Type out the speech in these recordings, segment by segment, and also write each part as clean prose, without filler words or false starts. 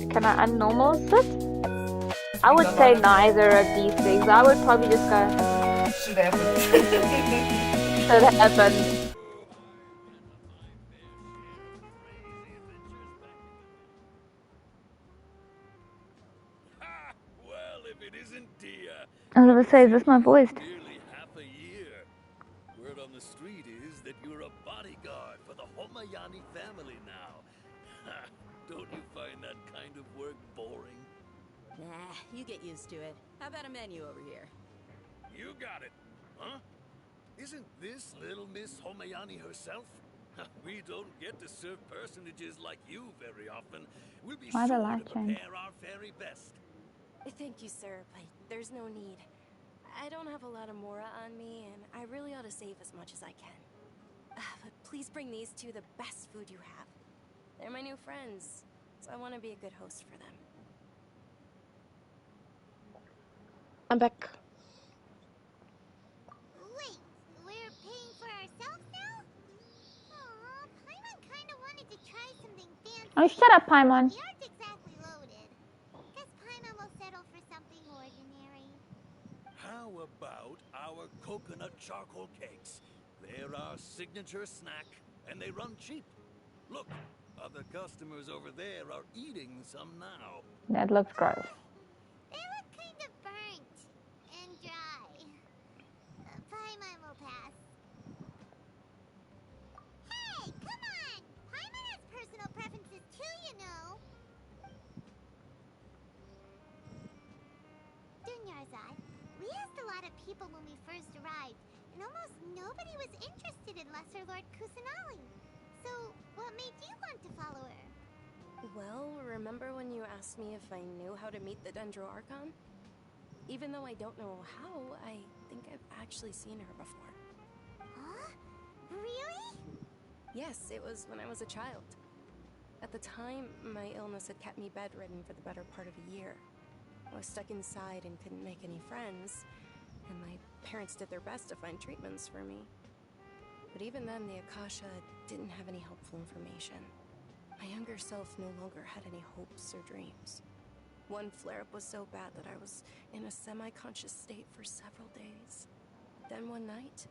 Can I unnormal it? I would say neither of these things. I would probably just go. Should happen. Should happen. Well, if it isn't Dia. I was gonna say, is this my voice? Nearly half a year. Word on the street is that you're a bodyguard for the Homayani family now. Don't you find that kind of work boring? Nah, you get used to it. How about a menu over here? You got it, huh? Isn't this little Miss Homayani herself? We don't get to serve personages like you very often. We'll be Why the sure light to change? prepare our very best. Thank you, sir, but there's no need. I don't have a lot of mora on me, and I really ought to save as much as I can. But please bring these two the best food you have. They're my new friends, so I want to be a good host for them. I'm back. Wait, we're paying for ourselves now? Aw, Paimon kinda wanted to try something fancy. Oh, shut up, Paimon. We aren't exactly loaded. Guess Paimon will settle for something ordinary. How about our coconut charcoal cakes? They're our signature snack, and they run cheap. Look, other customers over there are eating some now. That looks gross. They look kind of burnt and dry. Paimon will pass. Hey, come on! Paimon has personal preferences too, you know. Dunyarzad, we asked a lot of people when we first arrived, and almost nobody was interested in Lesser Lord Kusanali. So, what made you want to follow her? Well, remember when you asked me if I knew how to meet the Dendro Archon? Even though I don't know how, I think I've actually seen her before. Huh? Really? Yes, it was when I was a child. At the time, my illness had kept me bedridden for the better part of a year. I was stuck inside and couldn't make any friends, and my parents did their best to find treatments for me. But even then, the Akasha didn't have any helpful information. My younger self no longer had any hopes or dreams. One flare-up was so bad that I was in a semi-conscious state for several days. Then one night,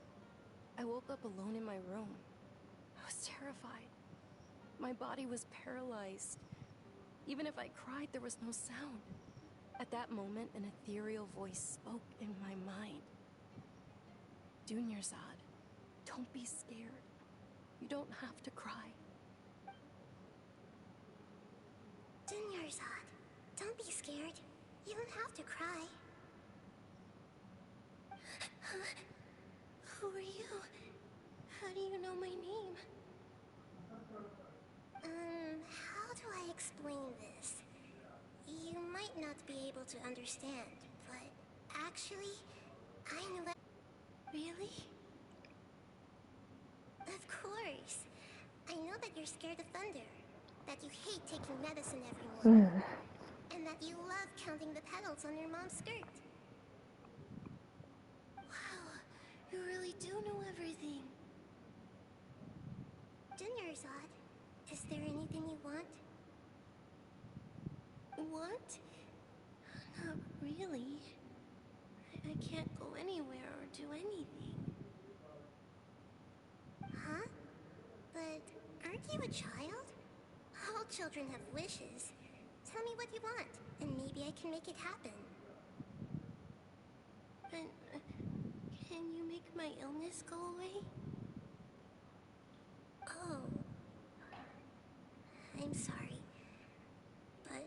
I woke up alone in my room. I was terrified. My body was paralyzed. Even if I cried, there was no sound. At that moment, an ethereal voice spoke in my mind. Dunyarzad, don't be scared. You don't have to cry. Dunyarzad, don't be scared. You don't have to cry. Who are you? How do you know my name? How do I explain this? You might not be able to understand, but actually, I knew that. Really? Of course. I know that you're scared of thunder, that you hate taking medicine every morning, and that you love counting the petals on your mom's skirt. Wow, you really do know everything. Dunyarzad, is there anything you want? Want? Not really. I can't go anywhere or do anything. Huh? But aren't you a child? All children have wishes. Tell me what you want, and maybe I can make it happen. But can you make my illness go away? Oh. I'm sorry. But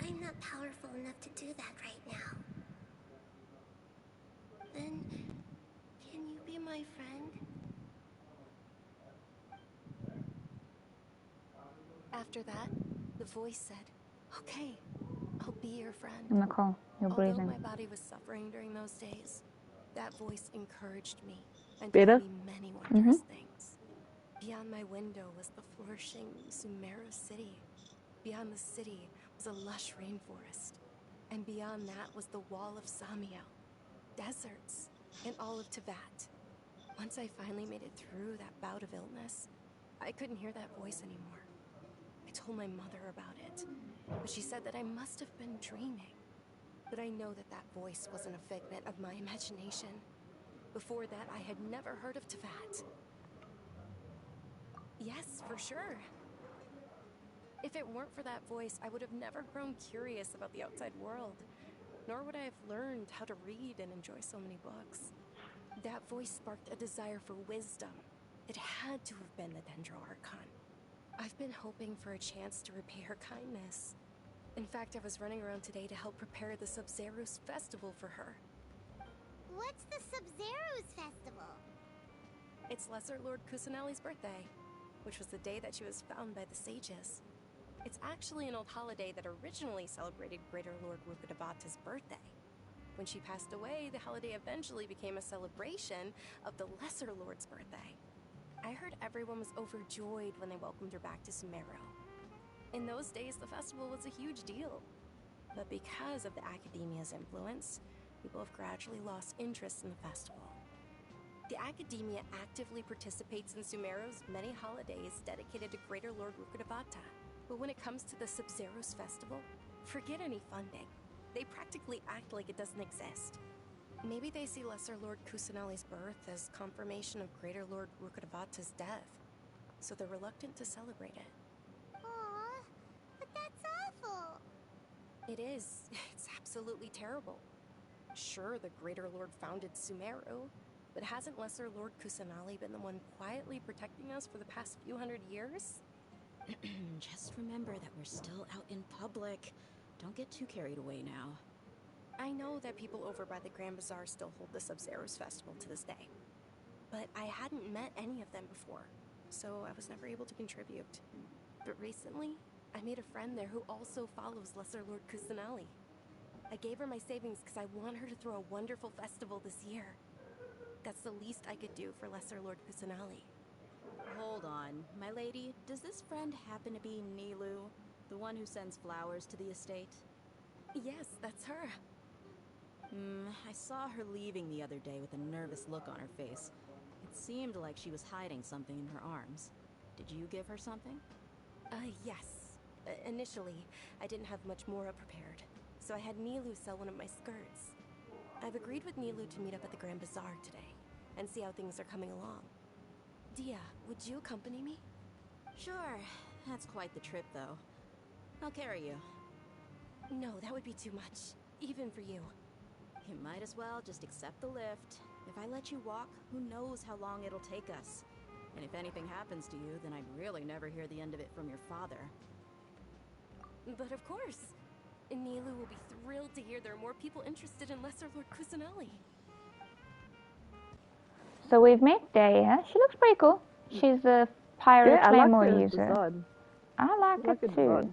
I'm not powerful enough to do that right now. Then, can you be my friend? After that, the voice said, "Okay, I'll be your friend." Nicole, you're Although breathing. my body was suffering during those days, that voice encouraged me and Better? told me many wondrous things. Beyond my window was the flourishing Sumeru city. Beyond the city was a lush rainforest. And beyond that was the wall of Samiel. Deserts. in all of Teyvat. Once I finally made it through that bout of illness, I couldn't hear that voice anymore. I told my mother about it, but she said that I must have been dreaming. But I know that that voice wasn't a figment of my imagination. Before that, I had never heard of Teyvat. Yes, for sure. If it weren't for that voice, I would have never grown curious about the outside world, nor would I have learned how to read and enjoy so many books. That voice sparked a desire for wisdom. It had to have been the Dendro Archon. I've been hoping for a chance to repay her kindness. In fact, I was running around today to help prepare the Sub-Zero's festival for her. What's the Sub-Zero's festival? It's Lesser Lord Kusanali's birthday, which was the day that she was found by the sages. It's actually an old holiday that originally celebrated Greater Lord Rukkhadevata's birthday. When she passed away, the holiday eventually became a celebration of the Lesser Lord's birthday. I heard everyone was overjoyed when they welcomed her back to Sumeru. In those days, the festival was a huge deal. But because of the Academia's influence, people have gradually lost interest in the festival. The Academia actively participates in Sumeru's many holidays dedicated to Greater Lord Rukkhadevata. But when it comes to the Sub-Zero's festival, forget any funding. They practically act like it doesn't exist. Maybe they see Lesser Lord Kusanali's birth as confirmation of Greater Lord Rukkhadevata's death, so they're reluctant to celebrate it. Aw, but that's awful. It is. It's absolutely terrible. Sure, the Greater Lord founded Sumeru, but hasn't Lesser Lord Kusanali been the one quietly protecting us for the past few hundred years? Just remember that we're still out in public. Don't get too carried away now. I know that people over by the Grand Bazaar still hold the Sub-Zero's festival to this day. But I hadn't met any of them before, so I was never able to contribute. But recently, I made a friend there who also follows Lesser Lord Kusanali. I gave her my savings because I want her to throw a wonderful festival this year. That's the least I could do for Lesser Lord Kusanali. Hold on, my lady. Does this friend happen to be Nilu, the one who sends flowers to the estate? Yes, that's her. I saw her leaving the other day with a nervous look on her face. It seemed like she was hiding something in her arms. Did you give her something? Yes. Initially, I didn't have much more prepared, so I had Nilu sell one of my skirts. I've agreed with Nilu to meet up at the Grand Bazaar today, and see how things are coming along. Dia, would you accompany me? Sure. That's quite the trip, though. I'll carry you. No, that would be too much, even for you. You might as well just accept the lift. If I let you walk, who knows how long it'll take us. And if anything happens to you, then I'd really never hear the end of it from your father. But of course. Nilu will be thrilled to hear there are more people interested in Lesser Lord Kusanali. So we've met Daya. She looks pretty cool. She's a pirate claymore user. I like it too.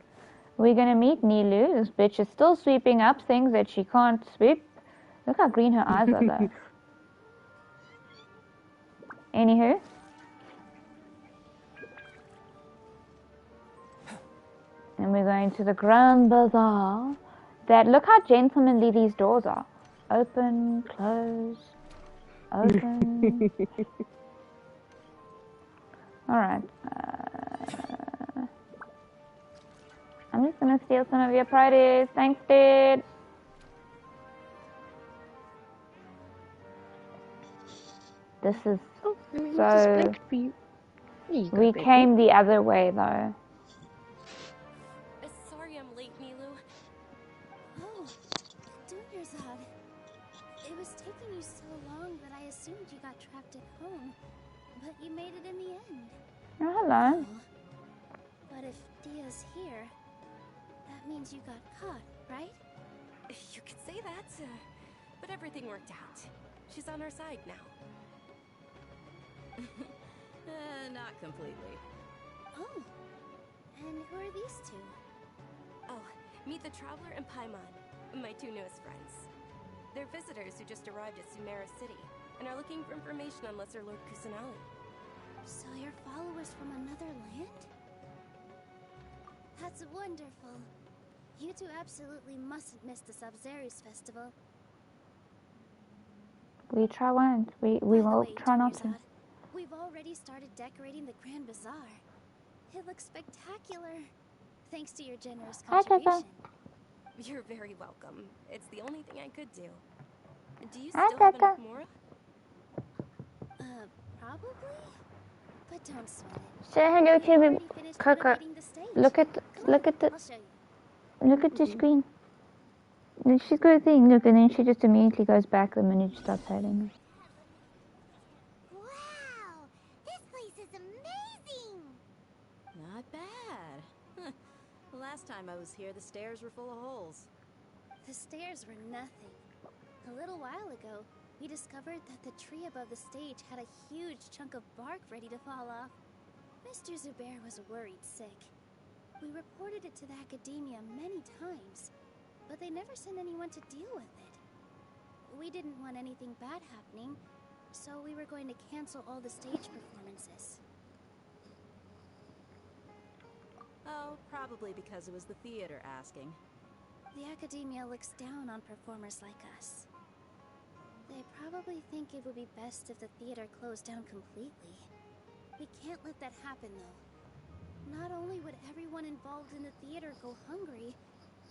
We're gonna meet Nilu. This bitch is still sweeping up things that she can't sweep. Look how green her eyes are though. Anywho. And we're going to the Grand Bazaar. Look how gentlemanly these doors are. Open, close, open. Alright. I'm just gonna steal some of your produce. Thanks, dude. This is so... We came the other way though. Sorry I'm late, Nilu. Oh, Dunyarzad. It was taking you so long that I assumed you got trapped at home. But you made it in the end. Oh, hello. But if Dia's here, that means you got caught, right? You could say that, but everything worked out. She's on our side now. Not completely. Oh, and who are these two? Oh, meet the Traveler and Paimon, my two newest friends. They're visitors who just arrived at Sumeru City and are looking for information on Lesser Lord Kusanali. So you're followers from another land? That's wonderful. You two absolutely mustn't miss the Sub-Zero's festival. We try once. We will try not to. We've already started decorating the Grand Bazaar. It looks spectacular. Thanks to your generous contribution. You're very welcome. It's the only thing I could do. Do you still have enough Mora? Probably. But don't sweat it. Say hello to me, Coco. Look at the screen. Then she's got a thing. Look, and then she just immediately goes back the minute she starts hiding. Wow, this place is amazing. Not bad. The last time I was here, the stairs were full of holes. The stairs were nothing. A little while ago, we discovered that the tree above the stage had a huge chunk of bark ready to fall off. Mr. Zubair was worried sick. We reported it to the academia many times, but they never sent anyone to deal with it. We didn't want anything bad happening, so we were going to cancel all the stage performances. Oh, probably because it was the theater asking. The academia looks down on performers like us. They probably think it would be best if the theater closed down completely. We can't let that happen, though. Not only would everyone involved in the theater go hungry,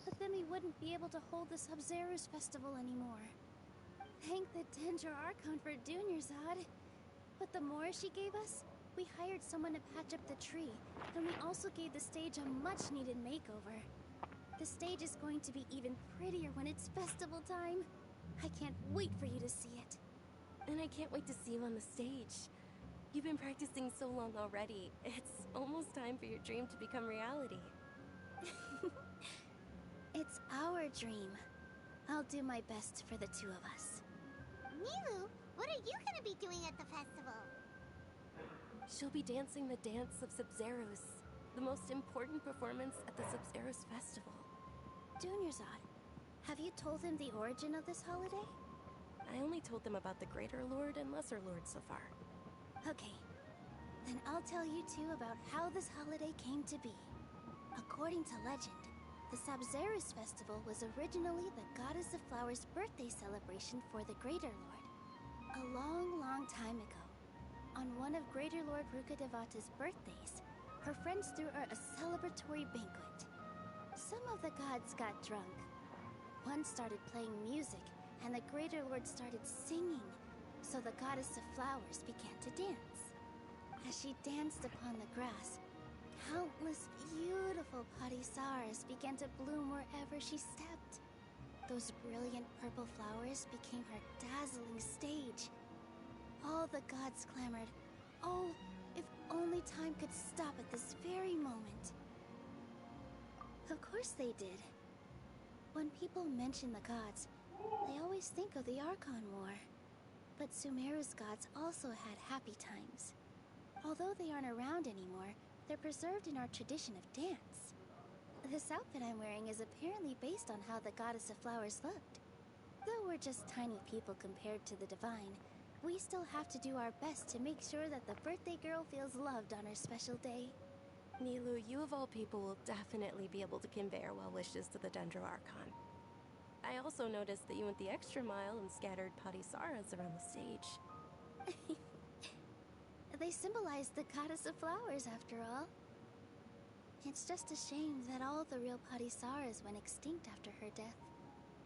but then we wouldn't be able to hold the Sub-Zero's festival anymore. Thank the Dendra Archon for Dunyarzad. With the more she gave us, we hired someone to patch up the tree, and we also gave the stage a much-needed makeover. The stage is going to be even prettier when it's festival time. I can't wait for you to see it. And I can't wait to see you on the stage. You've been practicing so long already. It's almost time for your dream to become reality. It's our dream. I'll do my best for the two of us. Nilu, what are you gonna be doing at the festival? She'll be dancing the dance of Sub-Zeros, the most important performance at the Sub-Zeros festival. Dunyarzad, have you told them the origin of this holiday? I only told them about the Greater Lord and Lesser Lord so far. Okay, then I'll tell you two about how this holiday came to be. According to legend, the Sub-Zeros festival was originally the Goddess of Flowers' birthday celebration for the Greater Lord. A long, long time ago, on one of Greater Lord Rukkhadevata's birthdays, her friends threw her a celebratory banquet. Some of the gods got drunk. One started playing music, and the Greater Lord started singing, so the Goddess of Flowers began to dance. As she danced upon the grass, countless beautiful padisaras began to bloom wherever she stepped. Those brilliant purple flowers became her dazzling stage. All the gods clamored, "Oh, if only time could stop at this very moment." Of course they did. When people mention the gods, they always think of the Archon War. But Sumeru's gods also had happy times. Although they aren't around anymore, they're preserved in our tradition of dance. This outfit I'm wearing is apparently based on how the Goddess of Flowers looked. Though we're just tiny people compared to the Divine, we still have to do our best to make sure that the birthday girl feels loved on her special day. Nilu, you of all people will definitely be able to convey our well wishes to the Dendro Archon. I also noticed that you went the extra mile and scattered padisaras around the stage. They symbolize the Goddess of Flowers, after all. It's just a shame that all the real padisaras went extinct after her death.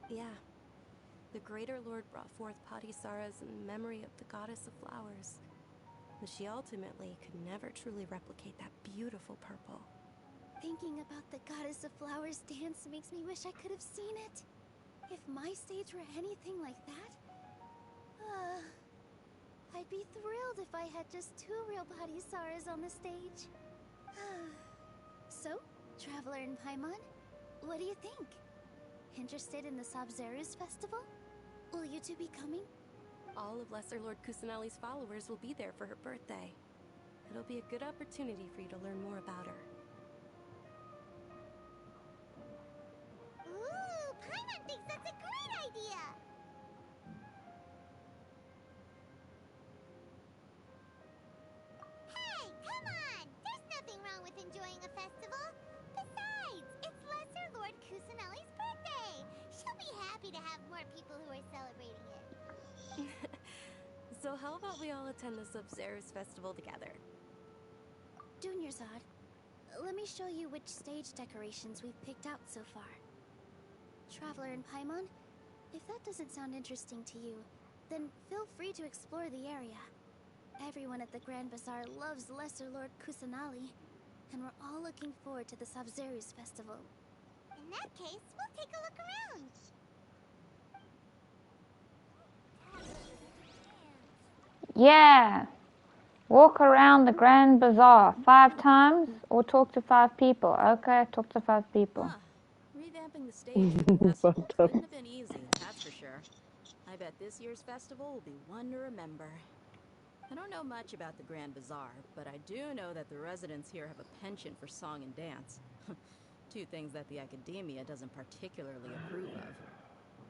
Yeah. The Greater Lord brought forth padisaras in memory of the Goddess of Flowers. But she ultimately could never truly replicate that beautiful purple. Thinking about the Goddess of Flowers dance makes me wish I could have seen it. If my stage were anything like that, I'd be thrilled if I had just 2 real padisaras on the stage. So, Traveler and Paimon, what do you think? Interested in the Sub-Zero's festival? Will you two be coming? All of Lesser Lord Kusanali's followers will be there for her birthday. It'll be a good opportunity for you to learn more about her. Ooh, Paimon thinks that's a great idea! Hey, come on! There's nothing wrong with enjoying a festival. Besides, it's Lesser Lord Kusanali's birthday. She'll be happy to have more people who are celebrating it. So how about we all attend the Sub-Zero's festival together? Junior Zod, let me show you which stage decorations we've picked out so far. Traveler and Paimon, if that doesn't sound interesting to you, then feel free to explore the area. Everyone at the Grand Bazaar loves Lesser Lord Kusanali, and we're all looking forward to the Sub-Zero's festival. In that case, we'll take a look around. Yeah! Walk around the Grand Bazaar 5 times or talk to 5 people. Okay, talk to 5 people. Huh. Revamping the stage for the festival couldn't have been easy, that's for sure. I bet this year's festival will be one to remember. I don't know much about the Grand Bazaar, but I do know that the residents here have a penchant for song and dance. 2 things that the academia doesn't particularly approve of.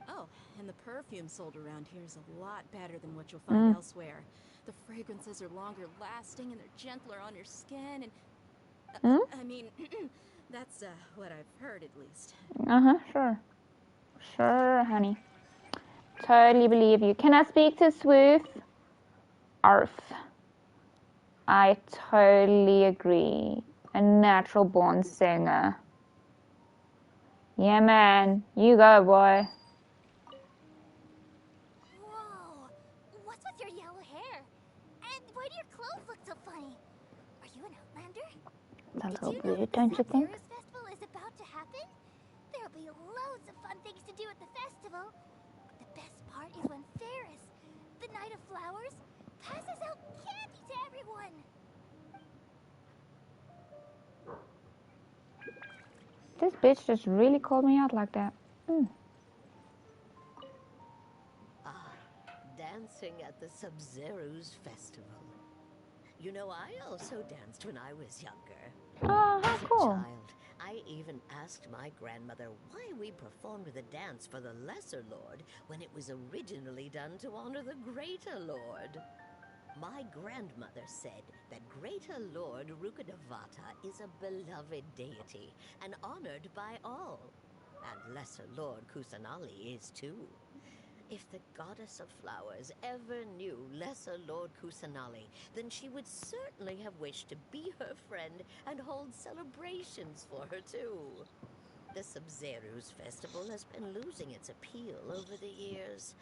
Oh, and the perfume sold around here is a lot better than what you'll find elsewhere. The fragrances are longer lasting and they're gentler on your skin and... I mean, that's what I've heard at least. Sure. Sure, honey. Totally believe you. Can I speak to Swooth? Arf. I totally agree. A natural born singer. Yeah, man. You go, boy. Whoa! What's with your yellow hair? And why do your clothes look so funny? Are you an Outlander? It's a little weird, don't you think? The festival is about to happen? There'll be loads of fun things to do at the festival. The best part is when Ferris, the Knight of Flowers, passes out candy to everyone. This bitch just really called me out like that. Dancing at the Sub-Zero's festival. You know, I also danced when I was younger. Oh, how As a cool. child, I even asked my grandmother why we performed the dance for the Lesser Lord when it was originally done to honor the Greater Lord. My grandmother said that Greater Lord Rukkhadevata is a beloved deity and honored by all. And Lesser Lord Kusanali is too. If the goddess of flowers ever knew Lesser Lord Kusanali, then she would certainly have wished to be her friend and hold celebrations for her too. The Sub-Zero's festival has been losing its appeal over the years.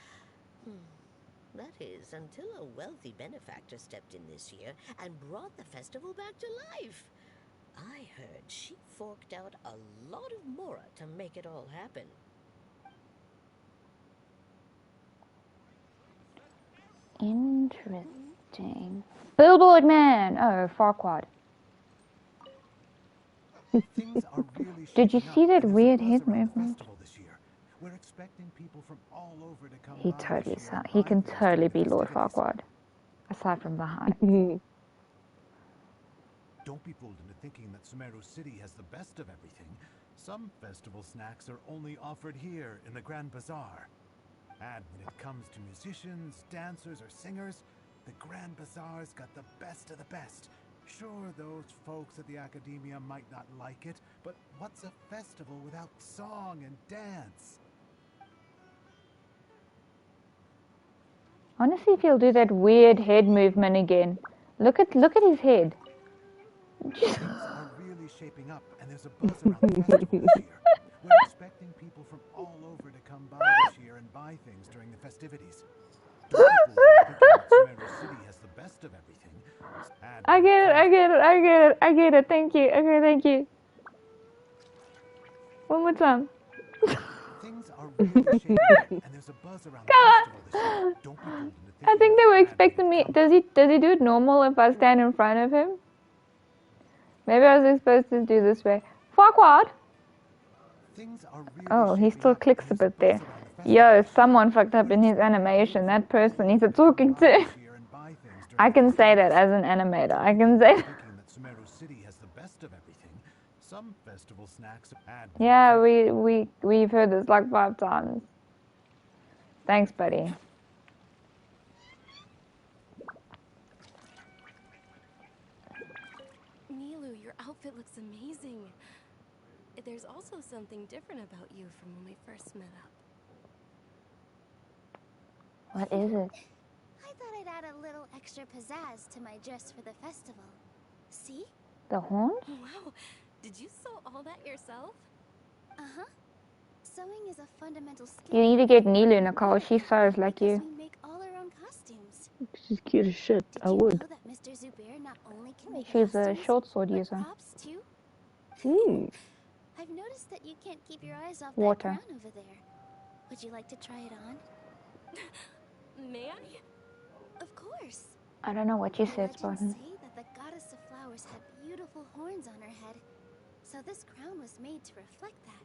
That is, until a wealthy benefactor stepped in this year and brought the festival back to life. I heard she forked out a lot of mora to make it all happen. Interesting. Billboard man! Oh, Farquaad. Did you see that weird head movement? We're expecting people from all over to come He totally he can totally be Lord Farquaad. Aside from the height. Don't be fooled into thinking that Sumeru City has the best of everything. Some festival snacks are only offered here in the Grand Bazaar. And when it comes to musicians, dancers, or singers, the Grand Bazaar's got the best of the best. Sure, those folks at the academia might not like it, but what's a festival without song and dance? I want to see if he'll do that weird head movement again. Look at his head. Things are really shaping up, and there's a buzz around the festival this year. We're expecting people from all over to come by this year and buy things during the festivities. Don't be fooled into thinking that Sumeru City has the best of everything. I get it. Thank you. Okay, thank you. One more time. Things are really shaping up, and there's a buzz around the festival this year. Don't be fooled into thinking I think they were expecting me. Does he do it normal if I stand in front of him? Maybe I was supposed to do this way. Farquaad! Oh, he still clicks a bit there. Yo, someone fucked up in his animation. That person needs a talking to. I can say that as an animator. I can say that. Sumeru City has the best of everything. Some festival snacks add. Yeah, we've heard this like 5 times. Thanks, buddy. Nilu, your outfit looks amazing. There's also something different about you from when we first met up. What is it? I thought I'd add a little extra pizzazz to my dress for the festival. See? The horns? Wow, did you sew all that yourself? Uh-huh. Sewing is a fundamental skill. You need to get Nilu, Nicole. She sews like you. We make all our own costumes. She's cute as shit. Did I you would. know that Mr. Zubair not only can make She's costumes, a short sword but user. props too? I've noticed that you can't keep your eyes off that crown over there. Would you like to try it on? May I? Of course. I don't know what you said, Legends Spartan. say that the goddess of flowers had beautiful horns on her head, so this crown was made to reflect that.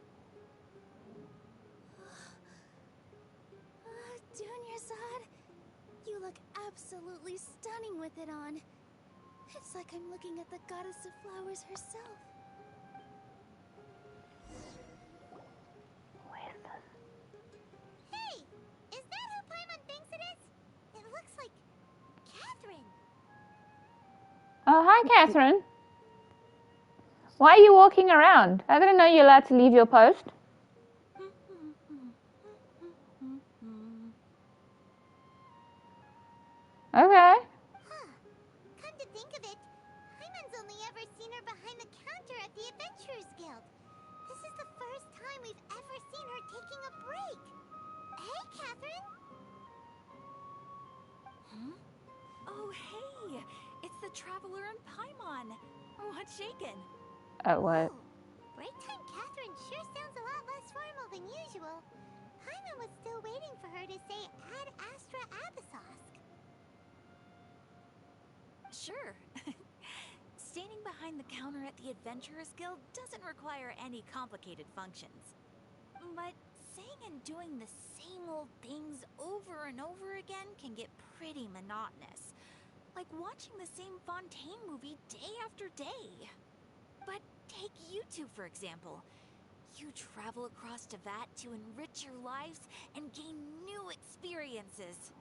Dunyazad, you look absolutely stunning with it on. It's like I'm looking at the goddess of flowers herself. Hey! Is that who Paimon thinks it is? It looks like Catherine. Oh, hi, Catherine. Why are you walking around? I didn't know you're allowed to leave your post. Okay. Huh. Come to think of it, Paimon's only ever seen her behind the counter at the Adventurers Guild. This is the first time we've ever seen her taking a break. Hey, Catherine. Huh? Oh, hey! It's the Traveler and Paimon. What's shaken? What? Break time Catherine sure sounds a lot less formal than usual. Paimon was still waiting for her to say Ad Astra Abyssosque. Sure. Standing behind the counter at the Adventurers Guild doesn't require any complicated functions. But saying and doing the same old things over and over again can get pretty monotonous. Like watching the same Fontaine movie day after day. But take you two, for example. You travel across Teyvat to enrich your lives and gain new experiences.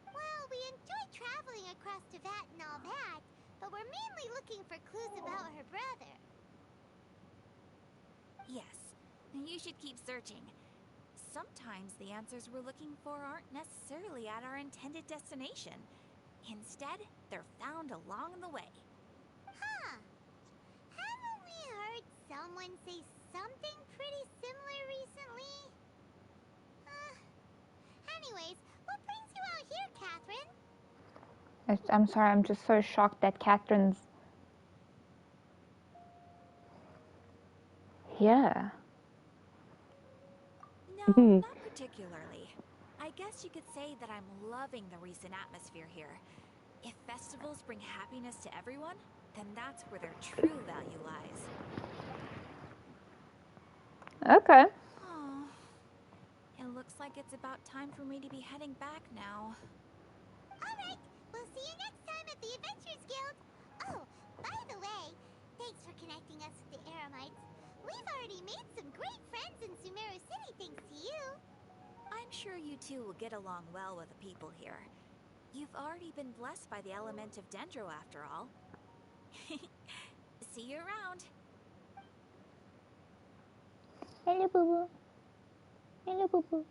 Well, we enjoy traveling across Teyvat and all that, but we're mainly looking for clues about her brother. Yes, you should keep searching. Sometimes the answers we're looking for aren't necessarily at our intended destination. Instead, they're found along the way. Huh. Haven't we heard someone say something pretty similar recently? Anyways, what brings you out here, Catherine? I'm sorry, I'm just so shocked that Catherine's here. No, not particularly. I guess you could say that I'm loving the recent atmosphere here. If festivals bring happiness to everyone, then that's where their true value lies. Okay. Oh, it looks like it's about time for me to be heading back now. Alright, we'll see you next time at the Adventurers Guild. Oh, by the way, thanks for connecting us with the Eremites. We've already made some great friends in Sumeru City thanks to you. I'm sure you two will get along well with the people here. You've already been blessed by the element of Dendro after all. See you around. Hello, boo-boo. Hello, boo-boo.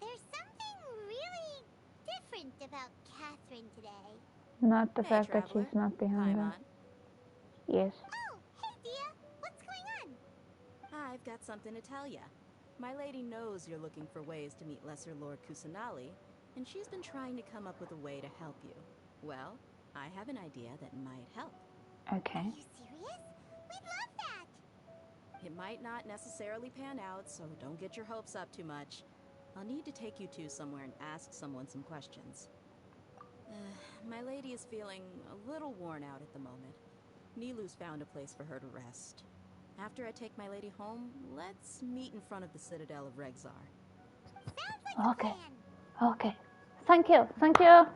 There's something really different about Catherine today. Not the Hey, fact Traveler. that she's not behind Paimon. us. Yes. Oh, hey Dia, what's going on? I've got something to tell ya. My lady knows you're looking for ways to meet Lesser Lord Kusanali, and she's been trying to come up with a way to help you. Well, I have an idea that might help. Okay. Are you serious? We'd love that! It might not necessarily pan out, so don't get your hopes up too much. I'll need to take you two somewhere and ask someone some questions. My lady is feeling a little worn out at the moment. Nilu's found a place for her to rest. After I take my lady home, let's meet in front of the Citadel of Regzar. Sounds like a plan. Okay. Thank you. Thank you.